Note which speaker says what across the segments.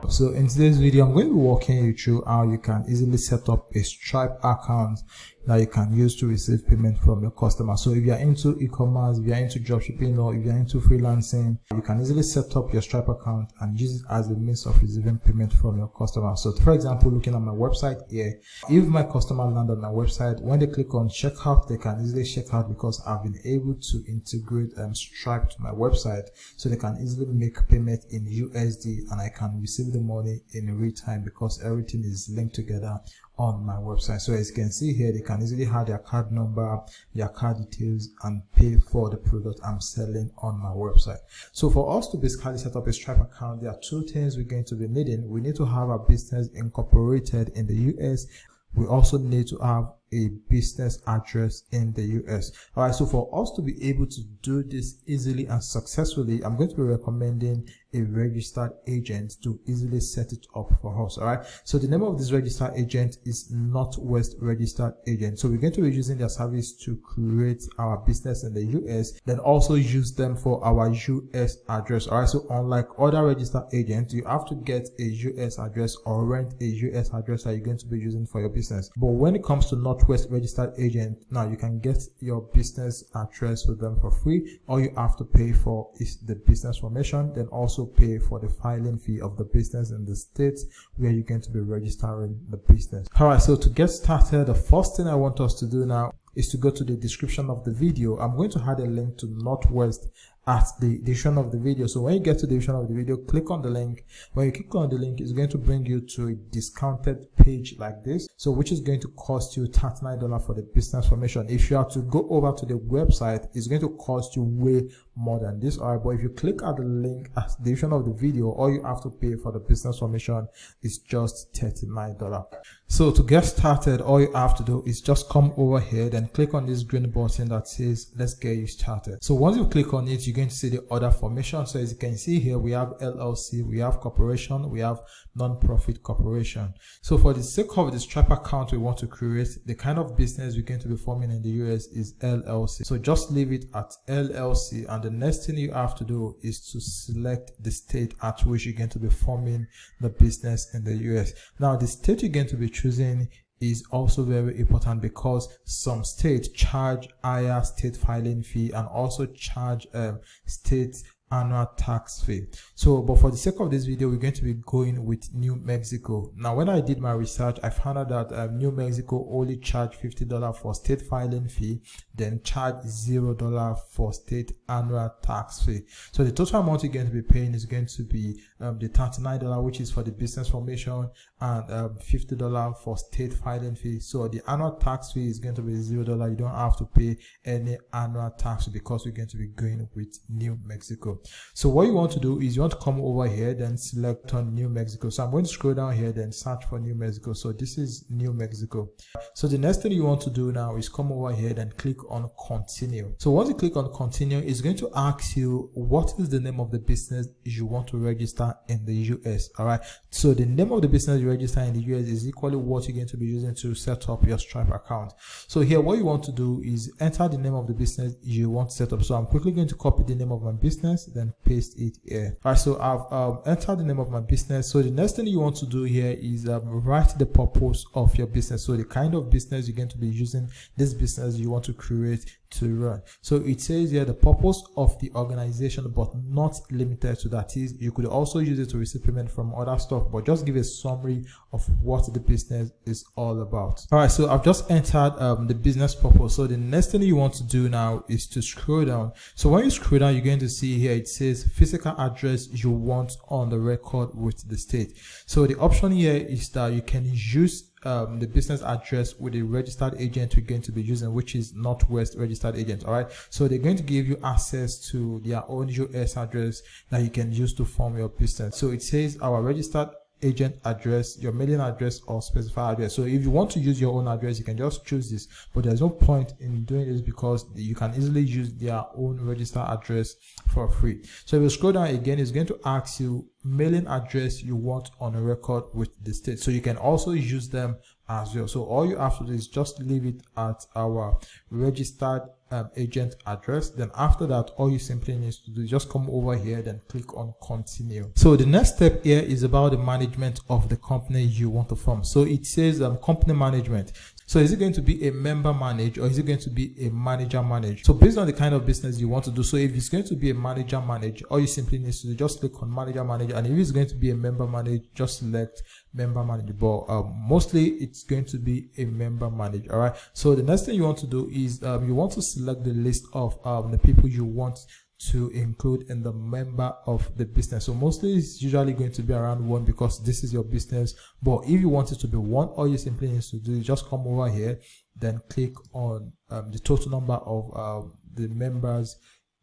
Speaker 1: So in today's video, I'm going to be walking you through how you can easily set up a Stripe account that you can use to receive payment from your customer. So if you're into e-commerce, if you're into dropshipping, or if you're into freelancing, you can easily set up your Stripe account and use it as a means of receiving payment from your customer. So for example, looking at my website here, if my customer land on my website, when they click on checkout, they can easily check out because I've been able to integrate Stripe to my website, so they can easily make payment in USD and I can receive the money in real time because everything is linked together on my website. So as you can see here, they can easily have their card number, their card details, and pay for the product I'm selling on my website. So for us to basically set up a Stripe account, there are two things we're going to be needing. We need to have our business incorporated in the US. We also need to have a business address in the US. All right, so for us to be able to do this easily and successfully, I'm going to be recommending a registered agent to easily set it up for us. All right, so the name of this registered agent is Northwest Registered Agent. So we're going to be using their service to create our business in the US, then also use them for our US address. All right, so unlike other registered agents, you have to get a US address or rent a US address that you're going to be using for your business. But when it comes to Northwest Registered Agent, now you can get your business address with them for free. All you have to pay for is the business formation, then also pay for the filing fee of the business in the state where you're going to be registering the business. All right, so to get started, the first thing I want us to do now is to go to the description of the video. I'm going to add a link to Northwest at the description of the video. So when you get to the description of the video, click on the link. When you click on the link, it's going to bring you to a discounted page like this, so which is going to cost you $39 for the business formation. If you have to go over to the website, it's going to cost you way more than this. All right, but if you click at the link at the description of the video, all you have to pay for the business formation is just $39. So to get started, all you have to do is just come over here, then click on this green button that says let's get you started. So once you click on it, you're going to see the other formation. So as you can see here, we have LLC, we have corporation, we have non-profit corporation. So for the sake of the Stripe account we want to create, the kind of business we're going to be forming in the US is LLC. So just leave it at LLC, and the next thing you have to do is to select the state at which you're going to be forming the business in the US. Now the state you're going to be choosing is also very important because some states charge higher state filing fee and also charge state annual tax fee. So but for the sake of this video, we're going to be going with New Mexico. Now when I did my research, I found out that New Mexico only charge $50 for state filing fee, then charge $0 for state annual tax fee. So the total amount you're going to be paying is going to be the $39, which is for the business formation, and $50 for state filing fee. So the annual tax fee is going to be $0. You don't have to pay any annual tax because we're going to be going with New Mexico. So what you want to do is you want to come over here, then select on New Mexico. So I'm going to scroll down here, then search for New Mexico. So this is New Mexico. So the next thing you want to do now is come over here, then click on continue. So once you click on continue, it's going to ask you what is the name of the business you want to register in the US. All right, so the name of the business you register in the US is equally what you're going to be using to set up your Stripe account. So here what you want to do is enter the name of the business you want to set up. So I'm quickly going to copy the name of my business, then paste it here. All right, so I've entered the name of my business. So the next thing you want to do here is write the purpose of your business. So the kind of business you're going to be using this business you want to create to run. So it says here the purpose of the organization, but not limited to that. Is you could also use it to receive payment from other stuff, but just give a summary of what the business is all about. All right, so I've just entered the business purpose. So the next thing you want to do now is to scroll down. So when you scroll down, you're going to see here it says physical address you want on the record with the state. So the option here is that you can use the business address with a registered agent we're going to be using, which is Northwest Registered Agent. All right, so they're going to give you access to their own US address that you can use to form your business. So it says our registered agent address, your mailing address, or specified address. So if you want to use your own address, you can just choose this, but there's no point in doing this because you can easily use their own registered address for free. So if you scroll down again, it's going to ask you mailing address you want on a record with the state. So you can also use them as well. So all you have to do is just leave it at our registered agent address. Then after that, all you simply need to do is just come over here, then click on continue. So the next step here is about the management of the company you want to form. So it says company management. So is it going to be a member manage, or is it going to be a manager manage? So based on the kind of business you want to do, so if it's going to be a manager manage, all you simply need to do, just click on manager manage. And if it's going to be a member manage, just select member manage. But mostly it's going to be a member manage. All right. So the next thing you want to do is you want to select the list of the people you want to include in the member of the business. So mostly it's usually going to be around 1 because this is your business. But if you want it to be 1, all you simply need to do is just come over here, then click on the total number of the members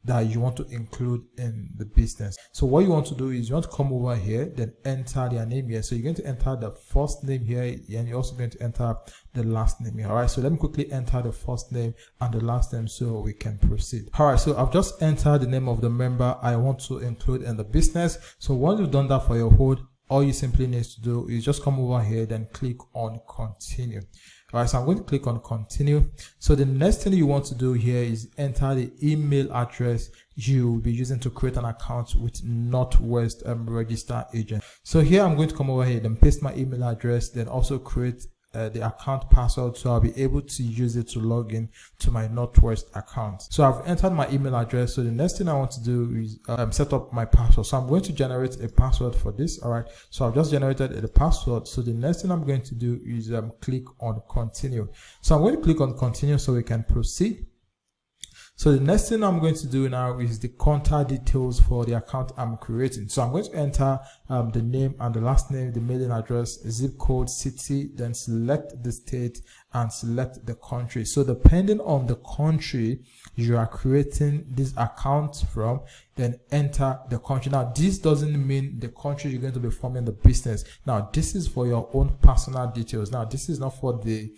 Speaker 1: that you want to include in the business. So what you want to do is you want to come over here, then enter their name here. So you're going to enter the first name here, and you're also going to enter the last name here. All right, so let me quickly enter the first name and the last name so we can proceed. All right, so I've just entered the name of the member I want to include in the business. So once you've done that for your hold, all you simply need to do is just come over here, then click on continue. All right, so I'm going to click on continue. So the next thing you want to do here is enter the email address you will be using to create an account with Northwest registered agent. So here I'm going to come over here, then paste my email address, then also create the account password, so I'll be able to use it to log in to my Northwest account. So I've entered my email address. So the next thing I want to do is set up my password. So I'm going to generate a password for this. All right, so I've just generated the password. So the next thing I'm going to do is click on continue. So I'm going to click on continue so we can proceed. So the next thing I'm going to do now is the contact details for the account I'm creating. So I'm going to enter the name and the last name, the mailing address, zip code, city, then select the state and select the country. So depending on the country you are creating this account from, then enter the country. Now this doesn't mean the country you're going to be forming the business. Now this is for your own personal details. Now this is not for the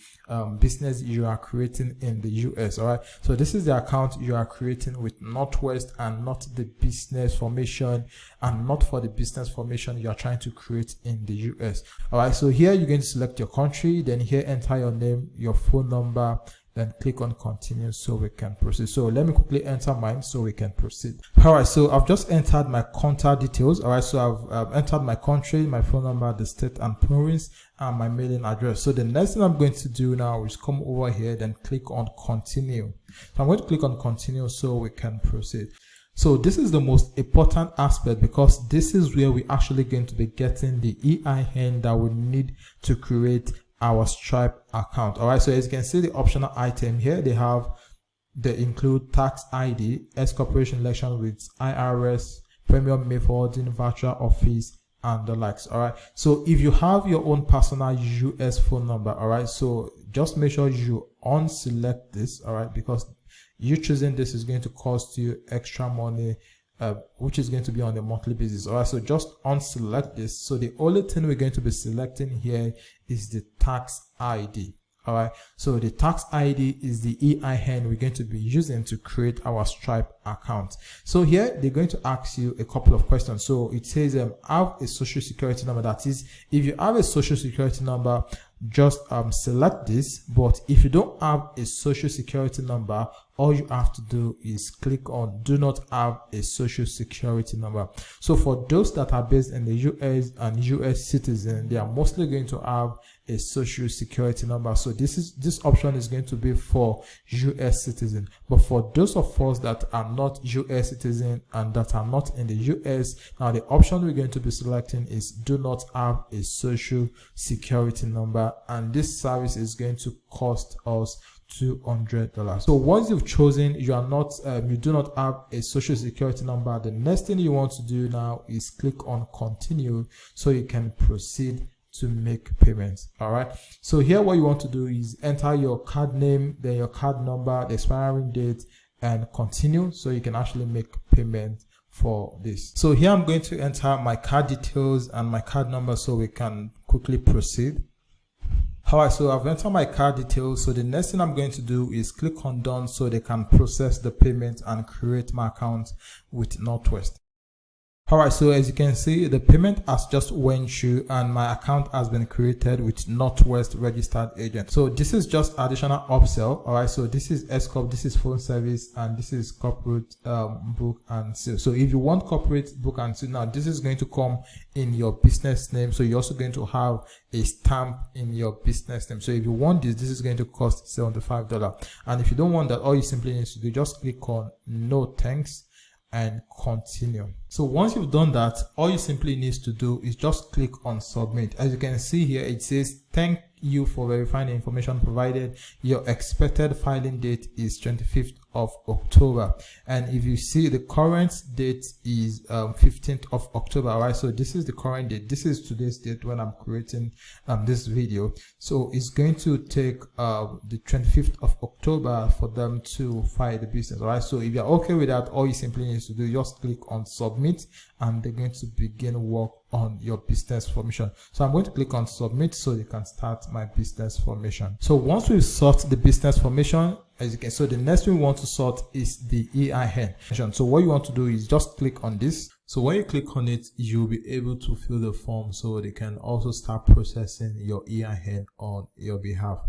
Speaker 1: business you are creating in the US. All right, so this is the account you are creating with Northwest and not the business formation, and not for the business formation you are trying to create in the US. All right, so here you're going to select your country, then here enter your name, your phone number, then click on continue so we can proceed. So let me quickly enter mine so we can proceed. All right, so I've just entered my contact details. All right, so I've entered my country, my phone number, the state and province, and my mailing address. So the next thing I'm going to do now is come over here, then click on continue. So I'm going to click on continue so we can proceed. So this is the most important aspect, because this is where we're actually going to be getting the EIN that we need to create our Stripe account. All right, so as you can see, the optional item here, they include tax ID, S corporation election with IRS, premium mail forwarding, virtual office, and the likes. All right, so if you have your own personal US phone number, all right, so just make sure you unselect this, all right, because you choosing this is going to cost you extra money, which is going to be on a monthly basis. All right, so just unselect this. So the only thing we're going to be selecting here is the tax ID. All right, so the tax ID is the EIN we're going to be using to create our Stripe account. So here they're going to ask you a couple of questions. So it says have a social security number. That is, if you have a social security number, just select this. But if you don't have a social security number, all you have to do is click on do not have a social security number. So for those that are based in the US and US citizen, they are mostly going to have a social security number. So this option is going to be for US citizen. But for those of us that are not US citizen and that are not in the US, now the option we're going to be selecting is do not have a social security number, and this service is going to cost us $200. So once you've chosen you do not have a social security number, the next thing you want to do now is click on continue so you can proceed to make payments. All right, so here what you want to do is enter your card name, then your card number, the expiring date, and continue so you can actually make payment for this. So here I'm going to enter my card details and my card number so we can quickly proceed. All right, so I've entered my card details. So the next thing I'm going to do is click on done so they can process the payment and create my account with Northwest. All right, so as you can see, the payment has just went through and my account has been created with Northwest registered agent. So this is just additional upsell. All right, so this is S-Corp, this is phone service, and this is corporate book and seal. So if you want corporate book and seal, now this is going to come in your business name. So you're also going to have a stamp in your business name. So if you want this is going to cost $75. And if you don't want that, all you simply need to do, just click on no thanks and continue. So once you've done that, all you simply need to do is just click on submit. As you can see here, it says thank you for verifying the information provided. Your expected filing date is 25th of October, and if you see, the current date is 15th of October. All right, so this is the current date. This is today's date when I'm creating this video. So it's going to take the 25th of October for them to file the business. All right, so if you're okay with that, all you simply need to do, just click on submit and they're going to begin work on your business formation. So I'm going to click on submit so you can start my business formation. So once we've sorted the business formation, as you can, so the next thing we want to sort is the EIN. So what you want to do is just click on this. So when you click on it, you'll be able to fill the form so they can also start processing your EIN on your behalf.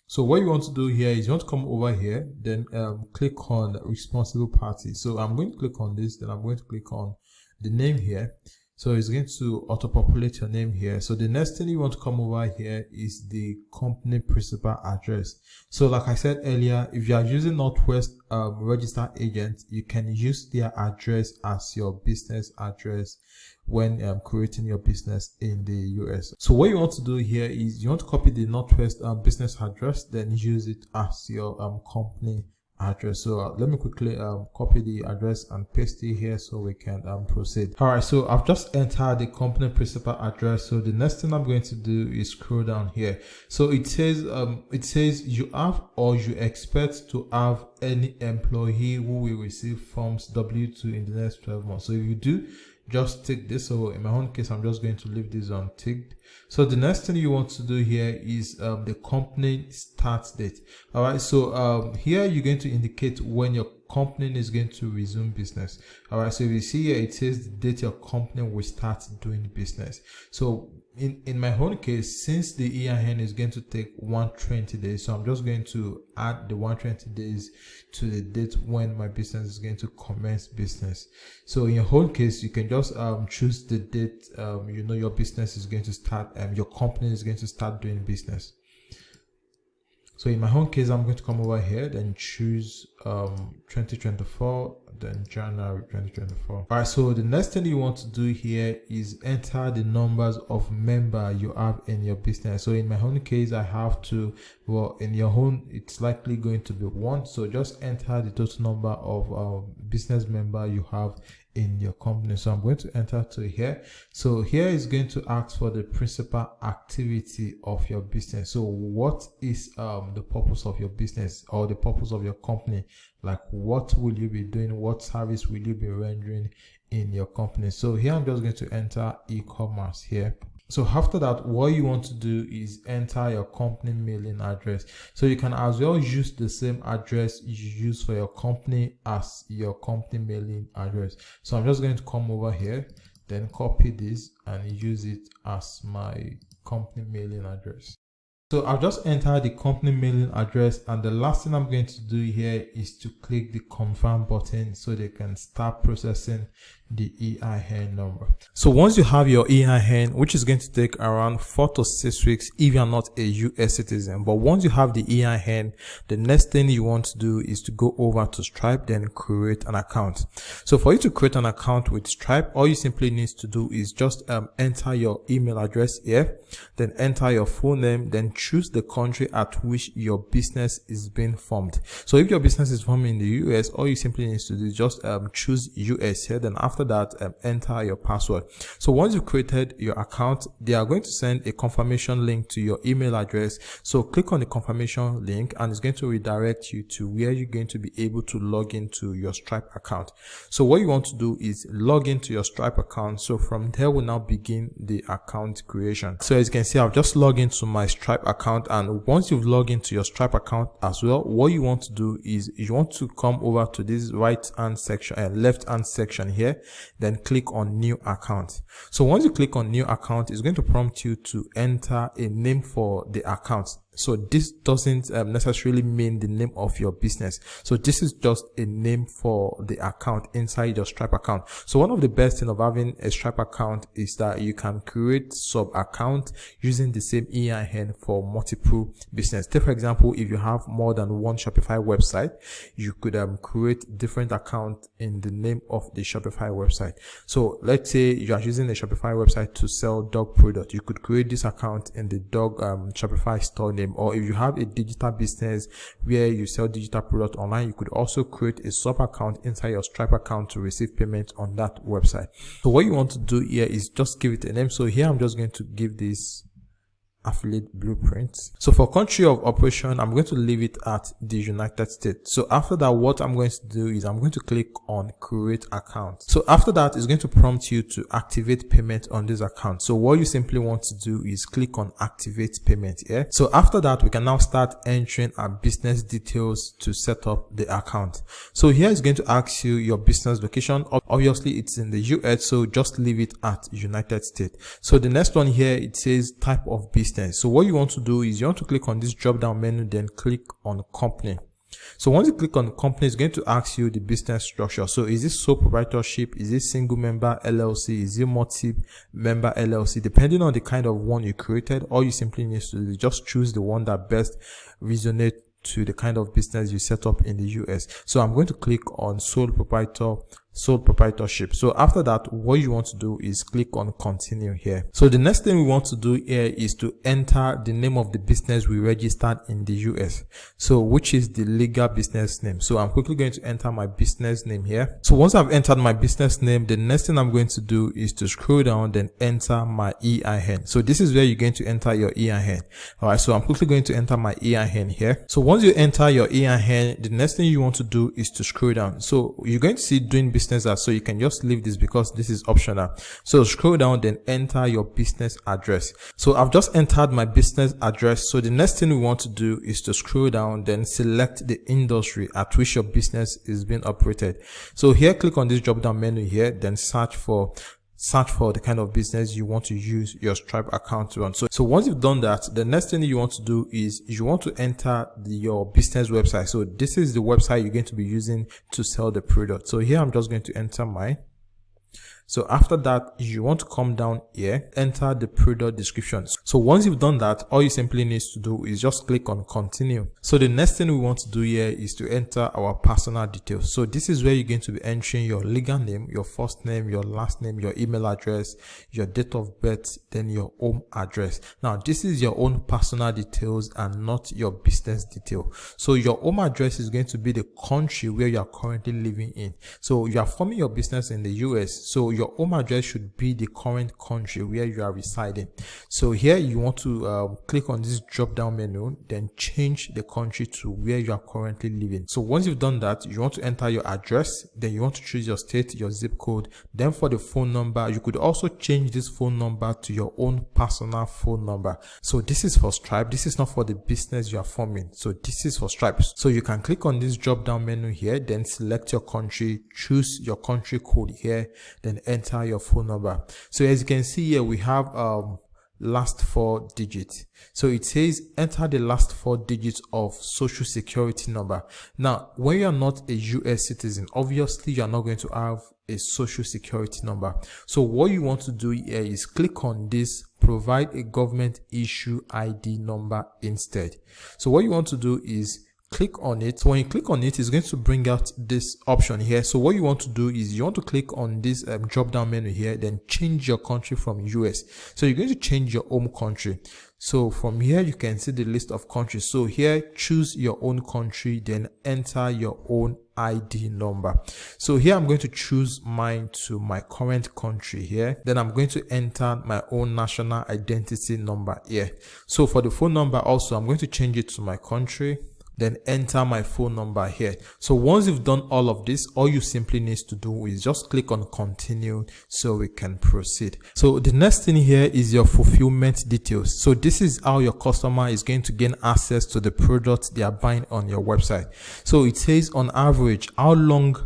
Speaker 1: So what you want to do here is you want to come over here, then click on responsible party. So I'm going to click on this, then I'm going to click on the name here. So it's going to auto-populate your name here. So the next thing you want to come over here is the company principal address. So like I said earlier, if you are using Northwest registered agent, you can use their address as your business address when creating your business in the US. So what you want to do here is you want to copy the Northwest business address, then use it as your company address. So let me quickly copy the address and paste it here so we can proceed. All right, so I've just entered the company principal address. So the next thing I'm going to do is scroll down here. So it says you have or you expect to have any employee who will receive forms W2 in the next 12 months. So if you do, just tick this. So in my own case, I'm just going to leave this unticked. So the next thing you want to do here is the company start date. All right, so here you're going to indicate when your company is going to resume business. All right, so if you see here, it says the date your company will start doing business. So in my own case, since the EIN is going to take 120 days, so I'm just going to add the 120 days to the date when my business is going to commence business. So in your own case, you can just choose the date you know your business is going to start, your company is going to start doing business. So in my own case, I'm going to come over here, then choose 2024, then January 2024. All right, so the next thing you want to do here is enter the numbers of member you have in your business. So in my own case, I have to, well, in your own, it's likely going to be 1. So just enter the total number of business member you have in your company. So I'm going to enter to here. So here is going to ask for the principal activity of your business. So what is the purpose of your business or the purpose of your company? Like, what will you be doing? What service will you be rendering in your company? So here I'm just going to enter e-commerce here. So after that, what you want to do is enter your company mailing address. So you can as well use the same address you use for your company as your company mailing address. So I'm just going to come over here, then copy this and use it as my company mailing address. So I'll just enter the company mailing address, and the last thing I'm going to do here is to click the confirm button so they can start processing the EIN number. So once you have your EIN, which is going to take around 4 to 6 weeks if you're not a US citizen, but once you have the EIN, the next thing you want to do is to go over to Stripe, then create an account. So for you to create an account with Stripe, all you simply need to do is just enter your email address here, then enter your full name, then choose the country at which your business is being formed. So if your business is formed in the US, all you simply need to do is just choose US here, then after that enter your password. So once you've created your account, they are going to send a confirmation link to your email address. So click on the confirmation link and it's going to redirect you to where you're going to be able to log into your Stripe account. So what you want to do is log into your Stripe account. So from there we'll now begin the account creation. So as you can see, I've just logged into my Stripe account, and once you've logged into your Stripe account as well, what you want to do is you want to come over to this right hand section and left hand section here. then click on new account. So once you click on new account, it's going to prompt you to enter a name for the account. So this doesn't necessarily mean the name of your business. So this is just a name for the account inside your Stripe account. So one of the best thing of having a Stripe account is that you can create sub account using the same EIN for multiple business. Take for example, if you have more than one Shopify website, you could create different account in the name of the Shopify website. So let's say you are using a Shopify website to sell dog product. You could create this account in the dog Shopify store name. Or if you have a digital business where you sell digital product online, you could also create a sub account inside your Stripe account to receive payment on that website. So what you want to do here is just give it a name. So here I'm just going to give this affiliate blueprint. So for country of operation, I'm going to leave it at the United States. So after that, what I'm going to do is I'm going to click on create account. So after that, it's going to prompt you to activate payment on this account. So what you simply want to do is click on activate payment here. So after that, we can now start entering our business details to set up the account. So here it's going to ask you your business location. Obviously it's in the US, so just leave it at United States. So the next one here, it says type of business. So what you want to do is you want to click on this drop down menu, then click on company. So once you click on company, it's going to ask you the business structure. So is this sole proprietorship? Is it single member LLC? Is it multi-member LLC? Depending on the kind of one you created, all you simply need to do is just choose the one that best resonates to the kind of business you set up in the US. So I'm going to click on sole proprietorship. So after that, what you want to do is click on continue here. So the next thing we want to do here is to enter the name of the business we registered in the US. So which is the legal business name. So I'm quickly going to enter my business name here. So once I've entered my business name, the next thing I'm going to do is to scroll down, then enter my EIN. So this is where you're going to enter your EIN. All right. So I'm quickly going to enter my EIN here. So once you enter your EIN, the next thing you want to do is to scroll down. So you're going to see doing business as, so you can just leave this because this is optional. So scroll down, then enter your business address. So I've just entered my business address. So the next thing we want to do is to scroll down, then select the industry at which your business is being operated. So here, click on this drop down menu here, then search for the kind of business you want to use your Stripe account to run. So once you've done that, the next thing you want to do is you want to enter your business website. So this is the website you're going to be using to sell the product. So here I'm just going to enter mine. So after that, you want to come down here, enter the product description. So once you've done that, all you simply need to do is just click on continue. So the next thing we want to do here is to enter our personal details. So this is where you're going to be entering your legal name, your first name, your last name, your email address, your date of birth, then your home address. Now, this is your own personal details and not your business detail. So your home address is going to be the country where you are currently living in. So you are forming your business in the US. So your home address should be the current country where you are residing. So here you want to click on this drop down menu, then change the country to where you are currently living. So once you've done that, you want to enter your address, then you want to choose your state, your zip code. Then for the phone number, you could also change this phone number to your own personal phone number. So this is for Stripe. This is not for the business you are forming. So this is for Stripe. So you can click on this drop down menu here, then select your country, choose your country code here, then enter your phone number. So as you can see here, we have last 4 digits. So it says enter the last 4 digits of social security number. Now, when you are not a US citizen, obviously you are not going to have a social security number. So what you want to do here is click on this, provide a government issue ID number instead. So what you want to do is click on it. So when you click on it, it's going to bring out this option here. So what you want to do is you want to click on this drop down menu here, then change your country from US. So you're going to change your home country. So from here, you can see the list of countries. So here, choose your own country, then enter your own ID number. So here, I'm going to choose mine to my current country here. Then I'm going to enter my own national identity number here. So for the phone number also, I'm going to change it to my country, then enter my phone number here. So once you've done all of this, all you simply need to do is just click on continue so we can proceed. So the next thing here is your fulfillment details. So this is how your customer is going to gain access to the products they are buying on your website. So it says on average, how long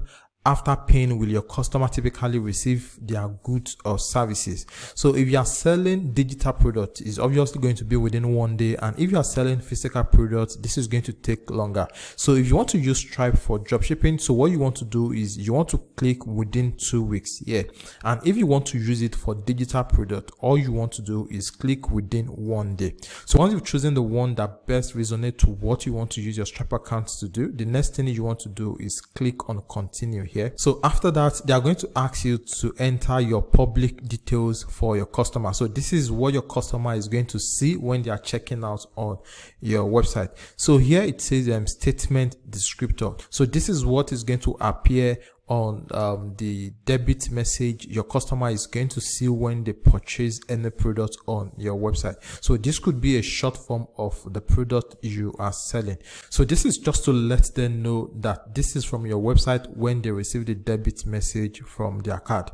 Speaker 1: after paying will your customer typically receive their goods or services. So if you are selling digital products, it's obviously going to be within 1 day, and if you are selling physical products, this is going to take longer. So if you want to use Stripe for dropshipping, so what you want to do is you want to click within 2 weeks here. And if you want to use it for digital product, all you want to do is click within 1 day. So once you've chosen the one that best resonates to what you want to use your Stripe account to do, the next thing you want to do is click on continue here. So after that, they are going to ask you to enter your public details for your customer. So this is what your customer is going to see when they are checking out on your website. So here it says statement descriptor. So this is what is going to appear on the debit message your customer is going to see when they purchase any product on your website. So this could be a short form of the product you are selling. So this is just to let them know that this is from your website when they receive the debit message from their card.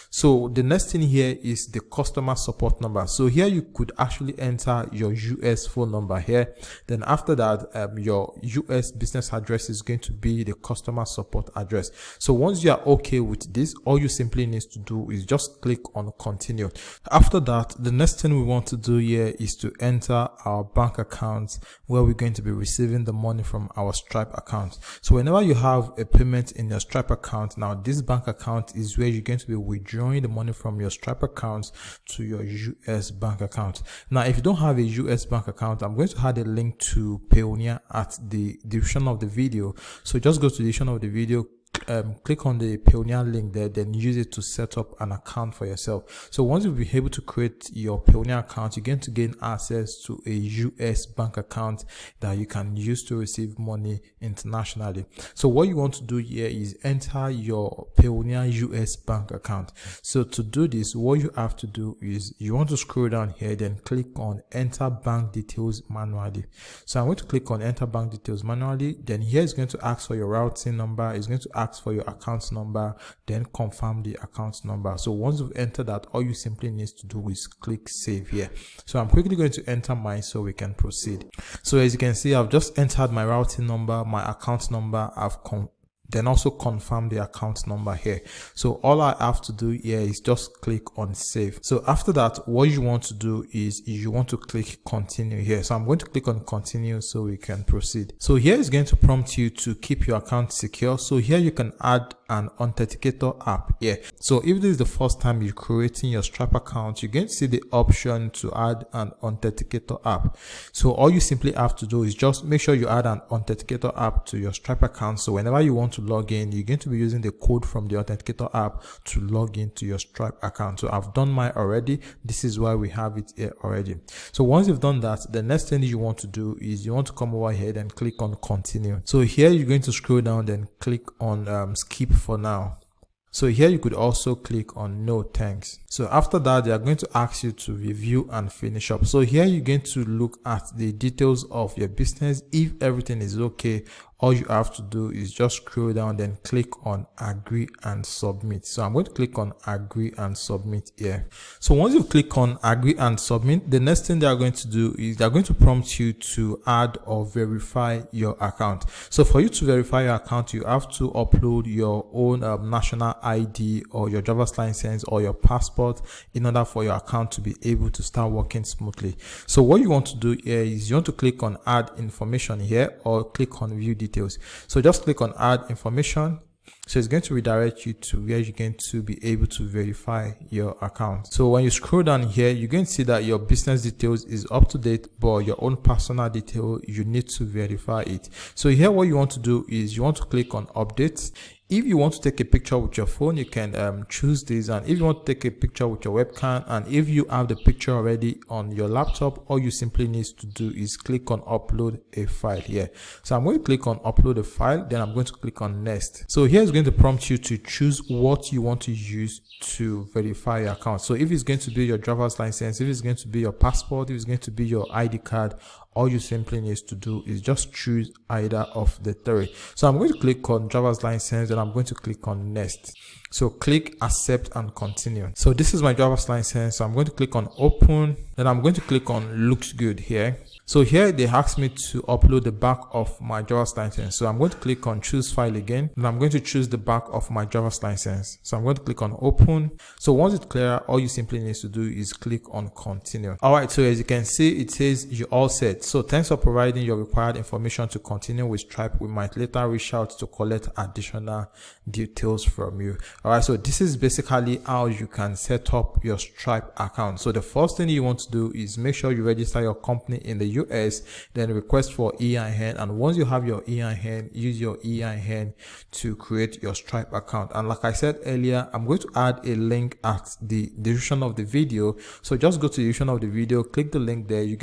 Speaker 1: So the next thing here is the customer support number. So here you could actually enter your US phone number here. Then after that, your US business address is going to be the customer support address. So once you are okay with this, all you simply need to do is just click on continue. After that, the next thing we want to do here is to enter our bank account where we're going to be receiving the money from our Stripe account. So whenever you have a payment in your Stripe account, now this bank account is where you're going to be withdrawing the money from your Stripe account to your US bank account. Now if you don't have a US bank account, I'm going to add a link to Payoneer at the description of the video. So just go to the description of the video, click on the Payoneer link there, then use it to set up an account for yourself. So once you'll be able to create your Payoneer account, you're going to gain access to a US bank account that you can use to receive money internationally. So what you want to do here is enter your Payoneer US bank account. So to do this, what you have to do is you want to scroll down here, then click on enter bank details manually. So I'm going to click on enter bank details manually. Then here it's going to ask for your routing number. It's going to ask for your account number, then confirm the account number. So once you've entered that, all you simply need to do is click save here. So I'm quickly going to enter mine so we can proceed. So as you can see, I've just entered my routing number, my account number, then also confirm the account number here. So all I have to do here is just click on save. So after that, what you want to do is you want to click continue here. So I'm going to click on continue so we can proceed. So here is going to prompt you to keep your account secure. So here you can add an authenticator app here. So if this is the first time you're creating your Stripe account, you're going to see the option to add an authenticator app. So all you simply have to do is just make sure you add an authenticator app to your Stripe account. So whenever you want to log in, you're going to be using the code from the authenticator app to log into your Stripe account. So I've done mine already. This is why we have it here already. So once you've done that, the next thing you want to do is you want to come over here and click on continue. So here you're going to scroll down, then click on skip for now. So here you could also click on no thanks. So after that, they are going to ask you to review and finish up. So here you're going to look at the details of your business. If everything is okay, all you have to do is just scroll down, then click on agree and submit. So I'm going to click on agree and submit here. So once you click on agree and submit, the next thing they are going to do is they're going to prompt you to add or verify your account. So for you to verify your account, you have to upload your own national ID or your driver's license or your passport in order for your account to be able to start working smoothly. So what you want to do here is you want to click on add information here or click on view details. So just click on add information. So it's going to redirect you to where you're going to be able to verify your account. So when you scroll down here, you're going to see that your business details is up to date, but your own personal detail, you need to verify it. So here what you want to do is you want to click on update. If you want to take a picture with your phone, you can choose this, and if you want to take a picture with your webcam, and if you have the picture already on your laptop, all you simply need to do is click on upload a file here. So I'm going to click on upload a file, then I'm going to click on next. So here is going to prompt you to choose what you want to use to verify your account. So if it's going to be your driver's license, if it's going to be your passport, if it's going to be your ID card, all you simply need to do is just choose either of the three. So I'm going to click on driver's license, and I'm going to click on next. So click accept and continue. So this is my driver's license. So I'm going to click on open, then I'm going to click on looks good here. So here they asked me to upload the back of my driver's license. So I'm going to click on choose file again, and I'm going to choose the back of my driver's license. So I'm going to click on open. So once it's clear, all you simply need to do is click on continue. All right, so as you can see, it says you're all set. So thanks for providing your required information to continue with Stripe. We might later reach out to collect additional details from you. All right, so this is basically how you can set up your Stripe account. So the first thing you want to do is make sure you register your company in the US, then request for EIN, and once you have your EIN, use your EIN to create your Stripe account. And like I said earlier, I'm going to add a link at the description of the video. So just go to the description of the video, click the link there. You